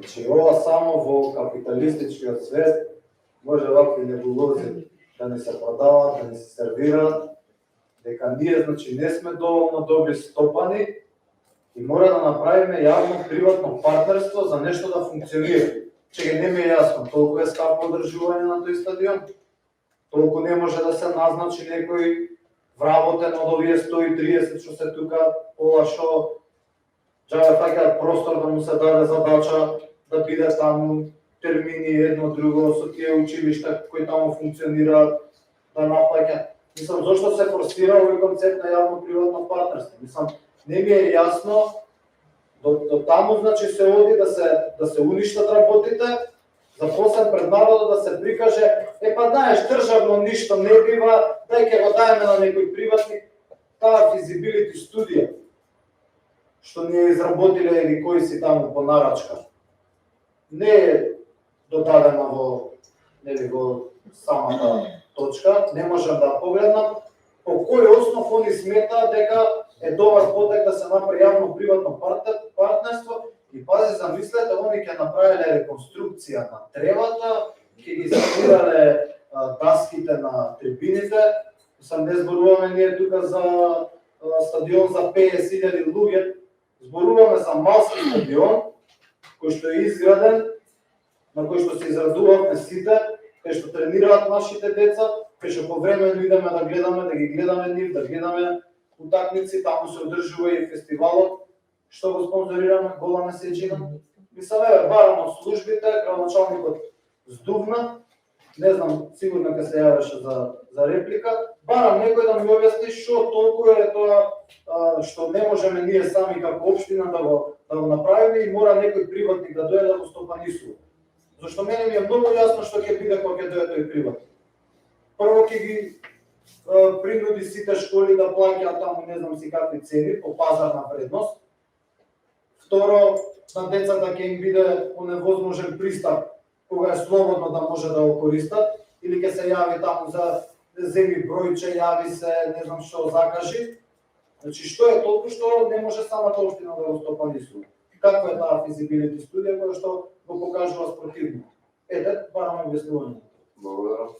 Значи, ова само во капиталистичкиот свет може вакви небулози да не се продаваат, да не се сервираат, дека ние значи не сме доволно добри стопани и мора да направиме јавно-приватно партнерство за нешто да функционира. Чега не ми е јасно, толку е скапо одржување на тој стадион, толку не може да се назначи некој вработен од овие 130 што се тука, ова што джабе фаќаат простор да му се даде задача да биде таму, термини едно друго со тие училишта кои таму функционираат, да наплаќа. Мислам, зошто се форсира овој концепт на јавно-приватно партнерство? Мислам, не ми е јасно до таму значи се оди да се уништат работите, за после пред народот да се прикаже, па знаеш, државно ништо не бива, дај ќе го даеме на некој приватник. Таа физибилити студија што ни е изработиле или кои си таму по нарачка, не е додадена во самата точка, не можам да погледнам по кој основ они сметаат дека е добар потек да се направи јавно-приватно партнерство. И пази, замислете, они ќе направиле реконструкција на тревата, ќе ги санирале даските на трибините. Сам не зборуваме ние тука за стадион за 50.000 луѓе, зборуваме за малски стадион кој што е изграден, на кој што се израдувавме сите, кај што тренираат нашите деца, кај што повремено идеме да гледаме, да ги гледаме нив, да гледаме утакмици, таму се одржува и фестивалот, што го спонзорираме, гола месечина. Мислам, барам од службите, градоначалникот здувна, не знам, сигурно ќе се јавеше за реплика, барам некој да ми објасни што толку е тоа што не можеме ние сами како општина да го направиме и мора некој приватник да дојде да го стопанисува. Зашто мене ми е многу јасно што ќе биде кога ќе дојде тој приватник. Прво ќе ги принуди сите школи да плаќаат таму не знам си какви цени по пазарна вредност. Второ, на децата ќе им биде оневозможен пристап кога е слободно да може да го користат, или ќе се јави таму за земи бројче, јави се, не знам што закажи. Значи, што е толку што не може самата општина да го стопанисува? Каква е таа физибилити студија која што го покажува спортивно? Ете, барам објаснување. Благодарам.